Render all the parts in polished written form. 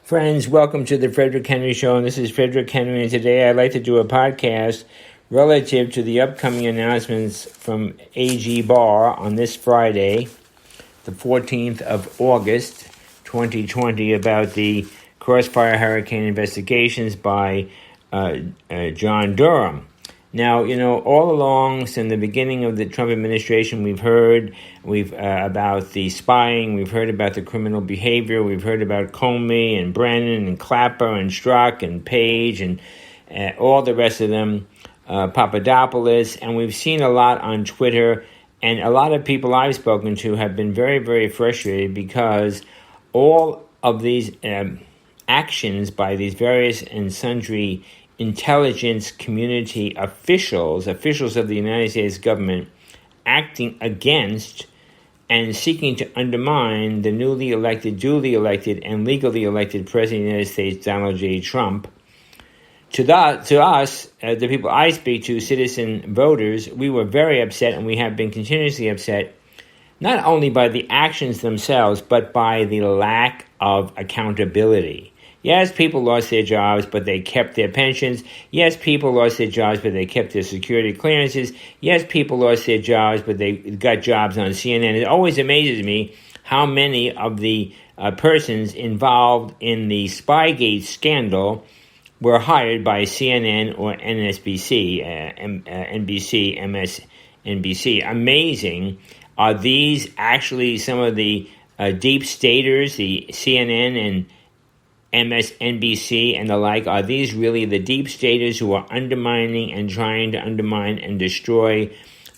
Friends, welcome to the Frederick Henry Show, and this is Frederick Henry, and today I'd like to do a podcast relative to the upcoming announcements from AG Barr on this Friday, the 14th of August, 2020, about the Crossfire Hurricane investigations by John Durham. Now, all along, since the beginning of the Trump administration, we've heard about the spying, we've heard about the criminal behavior, we've heard about Comey and Brennan and Clapper and Strzok and Page and all the rest of them, Papadopoulos, and we've seen a lot on Twitter, and a lot of people I've spoken to have been very, very frustrated because all of these actions by these various and sundry intelligence community officials of the United States government, acting against and seeking to undermine the newly elected, duly elected, and legally elected President of the United States, Donald J. Trump. To us, the people I speak to, citizen voters, we were very upset, and we have been continuously upset, not only by the actions themselves, but by the lack of accountability. Yes, people lost their jobs, but they kept their pensions. Yes, people lost their jobs, but they kept their security clearances. Yes, people lost their jobs, but they got jobs on CNN. It always amazes me how many of the persons involved in the Spygate scandal were hired by CNN or NBC, MSNBC. Amazing. Are these actually some of the deep staters, the CNN and MSNBC and the like? Are these really the deep staters who are undermining and trying to undermine and destroy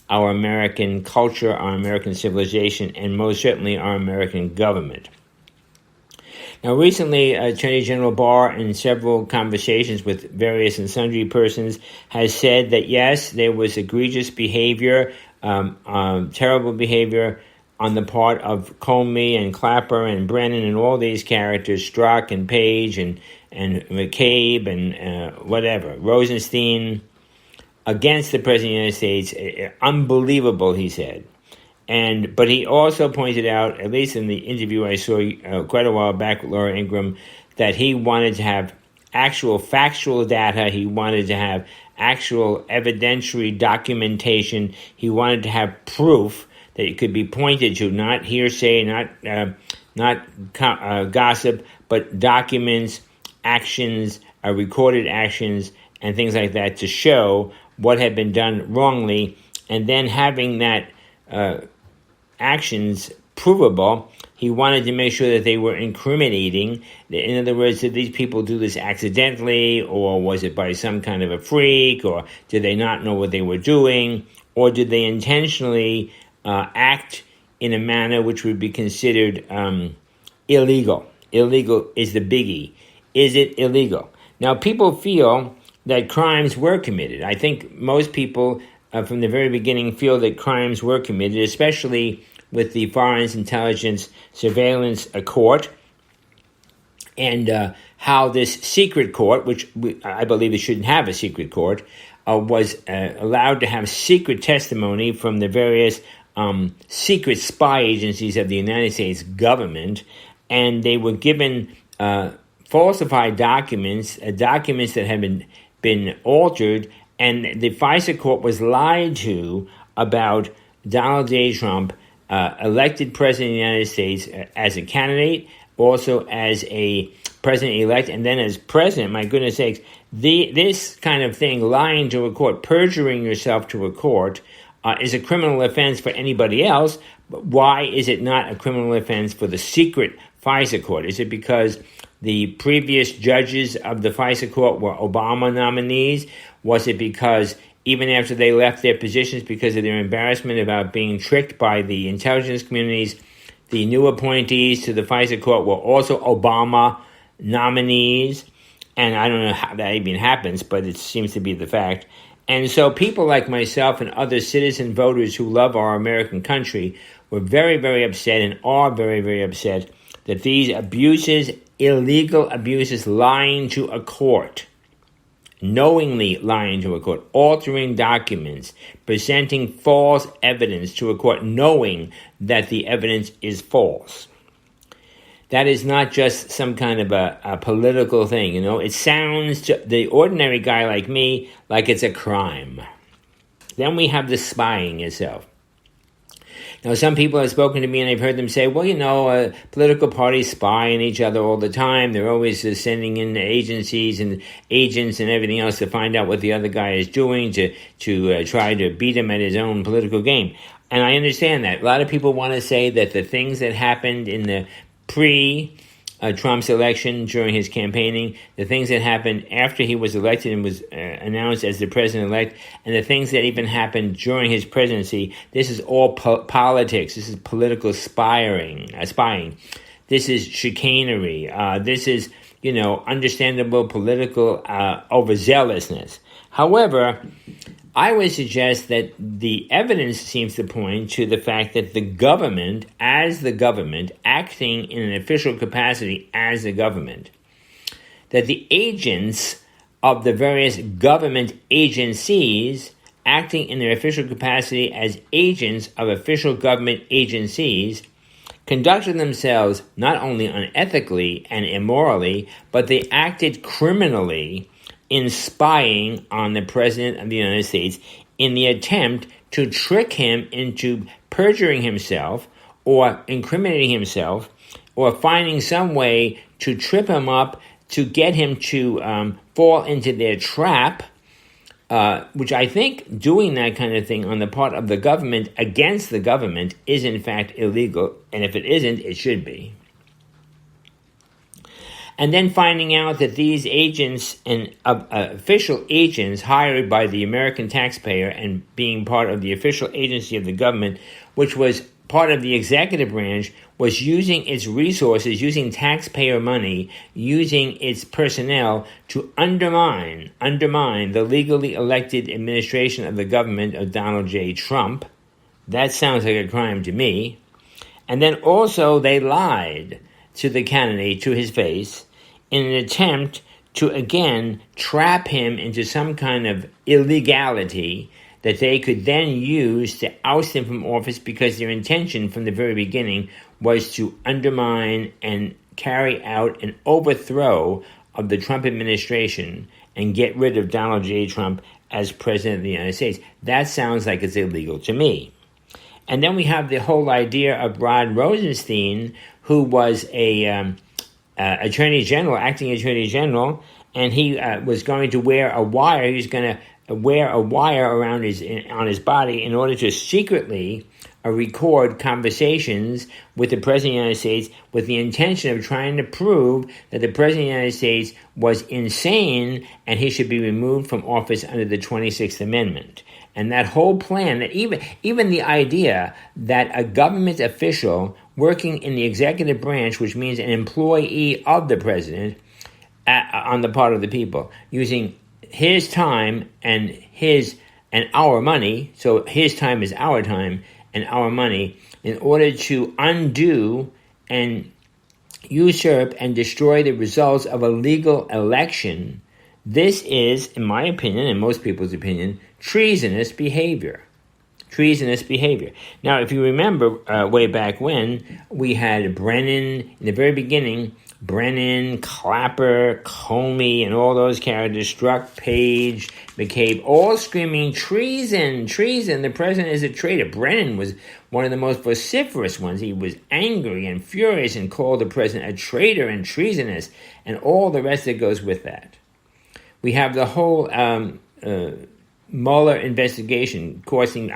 our American culture, our American civilization, and most certainly our American government? Now, recently, Attorney General Barr, in several conversations with various and sundry persons, has said that, yes, there was egregious behavior, terrible behavior on the part of Comey and Clapper and Brennan and all these characters, Strzok and Page and McCabe and Rosenstein, against the President of the United States. Unbelievable, he said. But he also pointed out, at least in the interview I saw quite a while back with Laura Ingraham, that he wanted to have actual factual data. He wanted to have actual evidentiary documentation. He wanted to have proof that it could be pointed to, not hearsay, not gossip, but documents, actions, recorded actions, and things like that to show what had been done wrongly, and then having that actions provable. He wanted to make sure that they were incriminating. In other words, did these people do this accidentally, or was it by some kind of a freak, or did they not know what they were doing, or did they intentionally act in a manner which would be considered illegal. Illegal is the biggie. Is it illegal? Now, people feel that crimes were committed. I think most people from the very beginning feel that crimes were committed, especially with the Foreign Intelligence Surveillance Court, and how this secret court, which I believe it shouldn't have a secret court, was allowed to have secret testimony from the various secret spy agencies of the United States government, and they were given falsified documents that had been altered, and the FISA court was lied to about Donald J. Trump, elected president of the United States as a candidate, also as a president-elect, and then as president. My goodness sakes, this kind of thing, lying to a court, perjuring yourself to a court, is a criminal offense for anybody else, but why is it not a criminal offense for the secret FISA court? Is it because the previous judges of the FISA court were Obama nominees? Was it because even after they left their positions because of their embarrassment about being tricked by the intelligence communities, the new appointees to the FISA court were also Obama nominees? And I don't know how that even happens, but it seems to be the fact. And so people like myself and other citizen voters who love our American country were very, very upset and are very, very upset that these abuses, illegal abuses, lying to a court, knowingly lying to a court, altering documents, presenting false evidence to a court, knowing that the evidence is false. that is not just some kind of a political thing. It sounds to the ordinary guy like me like it's a crime. Then we have the spying itself. Now, some people have spoken to me and I've heard them say, well, political parties spy on each other all the time. They're always sending in agencies and agents and everything else to find out what the other guy is doing to try to beat him at his own political game. And I understand that. A lot of people want to say that the things that happened in the Trump's election during his campaigning, the things that happened after he was elected and was announced as the president-elect, and the things that even happened during his presidency, this is all politics. This is political spying. This is chicanery. This is, understandable political overzealousness. However, I would suggest that the evidence seems to point to the fact that the government, as the government, acting in an official capacity as the government, that the agents of the various government agencies acting in their official capacity as agents of official government agencies conducted themselves not only unethically and immorally, but they acted criminally in spying on the President of the United States in the attempt to trick him into perjuring himself or incriminating himself or finding some way to trip him up to get him to fall into their trap, which I think doing that kind of thing on the part of the government against the government is in fact illegal, and if it isn't, it should be. And then finding out that these agents and official agents hired by the American taxpayer and being part of the official agency of the government, which was part of the executive branch, was using its resources, using taxpayer money, using its personnel to undermine the legally elected administration of the government of Donald J. Trump. That sounds like a crime to me. And then also they lied to the candidate to his face in an attempt to, again, trap him into some kind of illegality that they could then use to oust him from office, because their intention from the very beginning was to undermine and carry out an overthrow of the Trump administration and get rid of Donald J. Trump as president of the United States. That sounds like it's illegal to me. And then we have the whole idea of Rod Rosenstein, who was a attorney general, acting attorney general, and he was going to wear a wire. He was going to wear a wire around on his body in order to secretly record conversations with the President of the United States with the intention of trying to prove that the President of the United States was insane and he should be removed from office under the 26th Amendment. And that whole plan, that even the idea that a government official working in the executive branch, which means an employee of the president on the part of the people, using his time and our money, so his time is our time and our money, in order to undo and usurp and destroy the results of a legal election. This is, in my opinion, and most people's opinion, treasonous behavior. Treasonous behavior. Now, if you remember way back when, we had Brennan, in the very beginning, Brennan, Clapper, Comey, and all those characters, Strzok, Page, McCabe, all screaming, treason, treason, the president is a traitor. Brennan was one of the most vociferous ones. He was angry and furious and called the president a traitor and treasonous, and all the rest that goes with that. We have the whole Mueller investigation costing,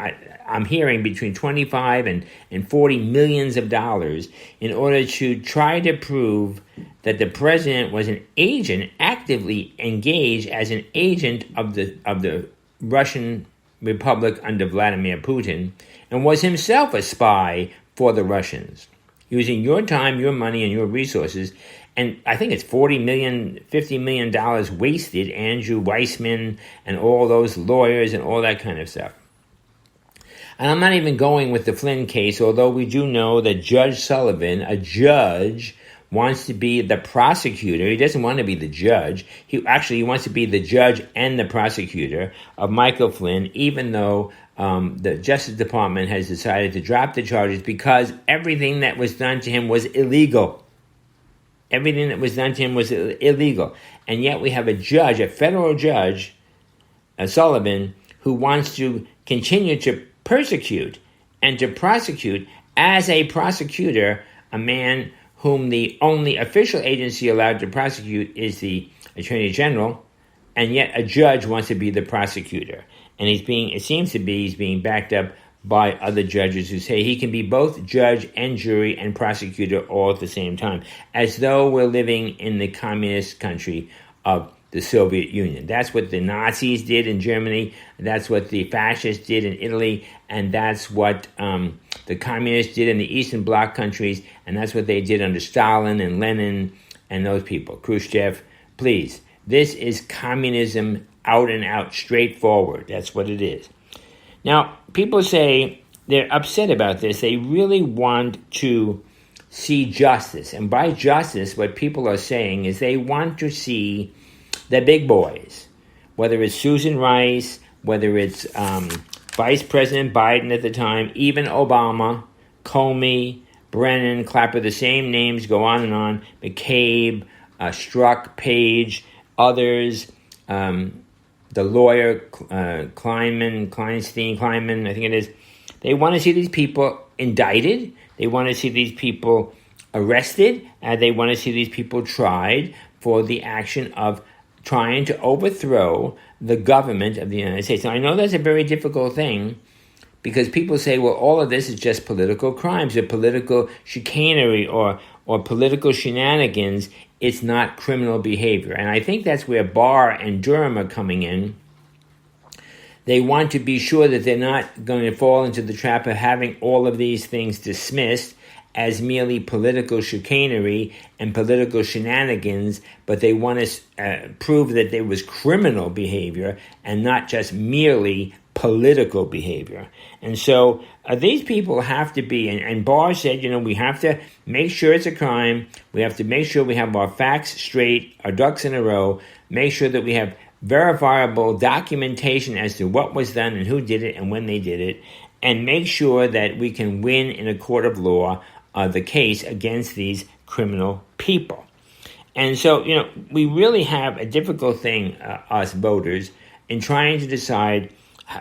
I'm hearing, between 25 and 40 millions of dollars in order to try to prove that the president was an agent, actively engaged as an agent of the Russian Republic under Vladimir Putin, and was himself a spy for the Russians, using your time, your money, and your resources. And I think it's $40 million, $50 million wasted, Andrew Weissman and all those lawyers and all that kind of stuff. And I'm not even going with the Flynn case, although we do know that Judge Sullivan, a judge, wants to be the prosecutor. He doesn't want to be the judge. He wants to be the judge and the prosecutor of Michael Flynn, even though the Justice Department has decided to drop the charges because everything that was done to him was illegal. Everything that was done to him was illegal. And yet we have a judge, a federal judge, Sullivan, who wants to continue to persecute and to prosecute as a prosecutor, a man whom the only official agency allowed to prosecute is the Attorney General, and yet a judge wants to be the prosecutor. And it seems to be he's being backed up by other judges who say he can be both judge and jury and prosecutor all at the same time, as though we're living in the communist country of the Soviet Union. That's what the Nazis did in Germany, that's what the fascists did in Italy, and that's what the communists did in the Eastern Bloc countries, and that's what they did under Stalin and Lenin and those people, Khrushchev. Please, this is communism out and out, straightforward. That's what it is. Now, people say they're upset about this. They really want to see justice. And by justice, what people are saying is they want to see the big boys, whether it's Susan Rice, whether it's Vice President Biden at the time, even Obama, Comey, Brennan, Clapper, the same names go on, McCabe, Strzok, Page, others, the lawyer, Kleinman, I think it is. They want to see these people indicted. They want to see these people arrested. And they want to see these people tried for the action of trying to overthrow the government of the United States. Now, I know that's a very difficult thing because people say, well, all of this is just political crimes or political chicanery or political shenanigans. It's not criminal behavior. And I think that's where Barr and Durham are coming in. They want to be sure that they're not going to fall into the trap of having all of these things dismissed as merely political chicanery and political shenanigans, but they want to prove that there was criminal behavior and not just merely political behavior. And so these people have to be, and Barr said, we have to make sure it's a crime. We have to make sure we have our facts straight, our ducks in a row, make sure that we have verifiable documentation as to what was done and who did it and when they did it, and make sure that we can win in a court of law the case against these criminal people. And so, we really have a difficult thing, us voters, in trying to decide.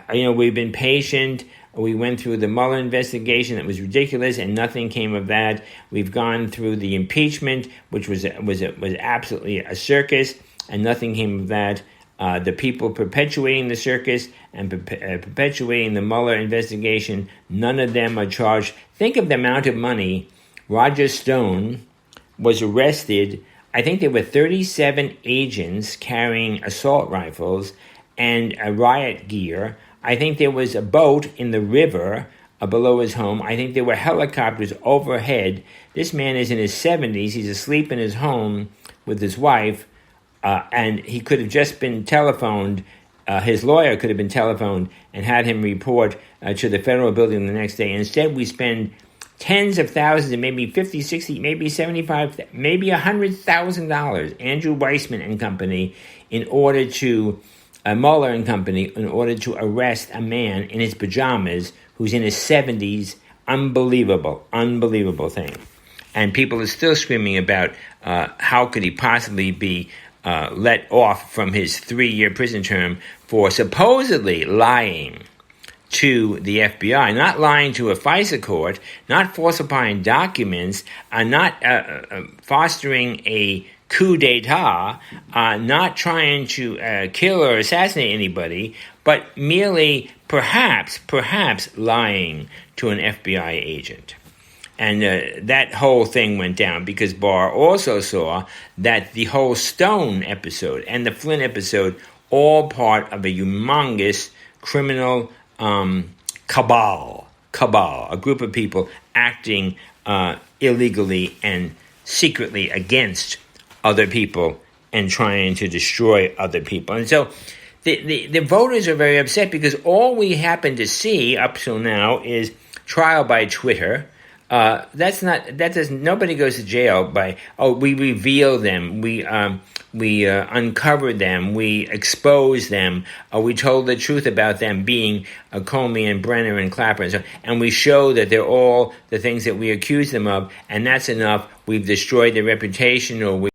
We've been patient. We went through the Mueller investigation that was ridiculous, and nothing came of that. We've gone through the impeachment, which was absolutely a circus, and nothing came of that. The people perpetuating the circus and perpetuating the Mueller investigation, none of them are charged. Think of the amount of money. Roger Stone was arrested. I think there were 37 agents carrying assault rifles and riot gear. I think there was a boat in the river below his home. I think there were helicopters overhead. This man is in his 70s. He's asleep in his home with his wife. And he could have just been telephoned, his lawyer could have been telephoned and had him report to the federal building the next day. Instead, we spend tens of thousands, and maybe 50, 60, maybe 75, maybe $100,000, Andrew Weissman and company, Mueller and company, in order to arrest a man in his pajamas who's in his 70s. Unbelievable thing. And people are still screaming about how could he possibly be let off from his 3-year prison term for supposedly lying to the FBI, not lying to a FISA court, not falsifying documents, not fostering a coup d'etat, not trying to kill or assassinate anybody, but merely perhaps lying to an FBI agent. And that whole thing went down because Barr also saw that the whole Stone episode and the Flynn episode, all part of a humongous criminal cabal, a group of people acting illegally and secretly against other people and trying to destroy other people. And so the voters are very upset because all we happen to see up till now is trial by Twitter, Nobody goes to jail by, we reveal them, we uncover them, we expose them, we told the truth about them being Comey and Brenner and Clapper, and we show that they're all the things that we accuse them of, and that's enough. We've destroyed their reputation, or